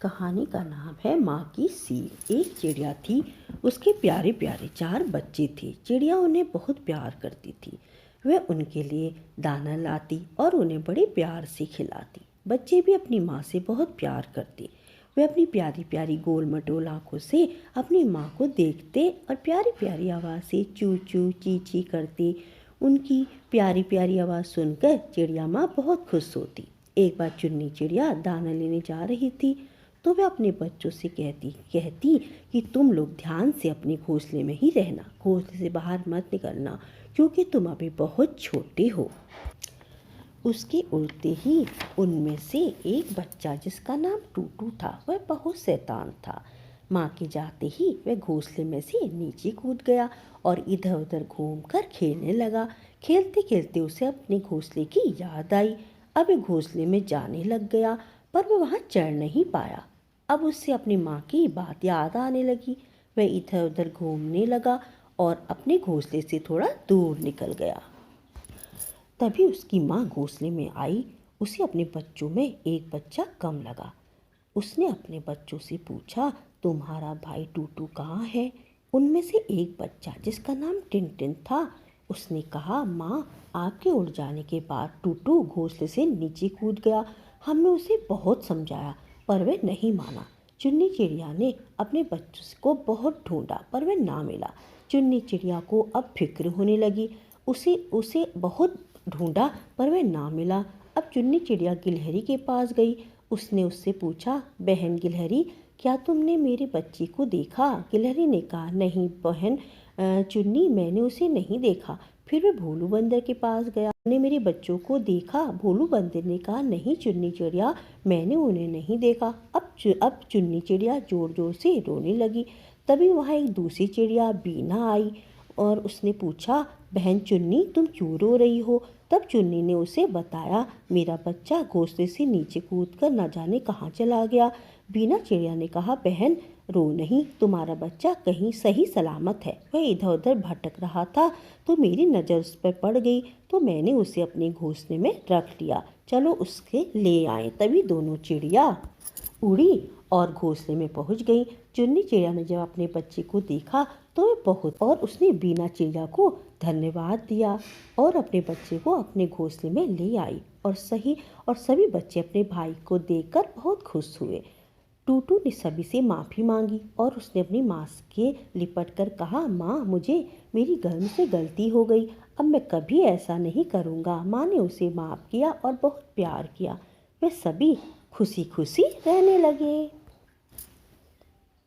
कहानी का नाम है माँ की सीख। एक चिड़िया थी, उसके प्यारे प्यारे 4 बच्चे थे। चिड़िया उन्हें बहुत प्यार करती थी। वह उनके लिए दाना लाती और उन्हें बड़े प्यार से खिलाती। बच्चे भी अपनी माँ से बहुत प्यार करते। वे अपनी प्यारी प्यारी गोल मटोल आँखों से अपनी माँ को देखते और प्यारी प्यारी आवाज़ से चू चू ची ची करते। उनकी प्यारी प्यारी आवाज़ सुनकर चिड़िया माँ बहुत खुश होती। एक बार चुन्नी चिड़िया दाना लेने जा रही थी तो वह अपने बच्चों से कहती कि तुम लोग ध्यान से अपने घोंसले में ही रहना, घोंसले से बाहर मत निकलना, क्योंकि तुम अभी बहुत छोटे हो। उसके उड़ते ही उनमें से एक बच्चा जिसका नाम टूटू था, वह बहुत शैतान था। माँ के जाते ही वह घोंसले में से नीचे कूद गया और इधर उधर घूमकर खेलने लगा। खेलते खेलते उसे अपने घोंसले की याद आई। अब वह घोंसले में जाने लग गया, पर वह वहाँ चढ़ नहीं पाया। अब उससे अपनी माँ की बात याद आने लगी। वह इधर उधर घूमने लगा और अपने घोंसले से थोड़ा दूर निकल गया। तभी उसकी माँ घोंसले में आई। उसे अपने बच्चों में एक बच्चा कम लगा। उसने अपने बच्चों से पूछा, तुम्हारा भाई टूटू कहाँ है? उनमें से एक बच्चा जिसका नाम टिनटिन था, उसने कहा, माँ, आपके उड़ जाने के बाद टूटू घोंसले से नीचे कूद गया। हमने उसे बहुत समझाया पर वह नहीं माना। चुन्नी चिड़िया ने अपने बच्चों को बहुत ढूंढा पर वह ना मिला। चुन्नी चिड़िया को अब फिक्र होने लगी। उसे बहुत ढूंढा पर वह ना मिला। अब चुन्नी चिड़िया गिलहरी के पास गई। उसने उससे पूछा, बहन गिलहरी, क्या तुमने मेरे बच्चे को देखा? गिलहरी ने कहा, नहीं बहन चुन्नी, मैंने उसे नहीं देखा। फिर वह भोलू बंदर के पास गया। ने मेरे बच्चों को देखा? भोलू बंदर ने कहा, नहीं चुन्नी चिड़िया, मैंने उन्हें नहीं देखा। अब चुन्नी चिड़िया जोर जोर से रोने लगी। तभी वहाँ एक दूसरी चिड़िया बीना आई और उसने पूछा, बहन चुन्नी, तुम क्यों रो रही हो? तब चुन्नी ने उसे बताया, मेरा बच्चा घोंसले से नीचे कूदकर न जाने कहाँ चला गया। बीना चिड़िया ने कहा, बहन रो नहीं, तुम्हारा बच्चा कहीं सही सलामत है। वह इधर उधर भटक रहा था तो मेरी नज़र उस पर पड़ गई तो मैंने उसे अपने घोंसले में रख लिया। चलो उसके ले आए। तभी दोनों चिड़िया उड़ी और घोंसले में पहुंच गई। चुन्नी चिड़िया ने जब अपने बच्चे को देखा तो वह बहुत और उसने बीना चिड़िया को धन्यवाद दिया और अपने बच्चे को अपने घोंसले में ले आई और सभी बच्चे अपने भाई को देखकर बहुत खुश हुए। टूटू ने सभी से माफ़ी मांगी और उसने अपनी माँ के लिपट कर कहा, माँ, मुझे मेरी से गलती हो गई, अब मैं कभी ऐसा नहीं करूँगा। माँ ने उसे माफ़ किया और बहुत प्यार किया। वे सभी खुशी खुशी रहने लगे।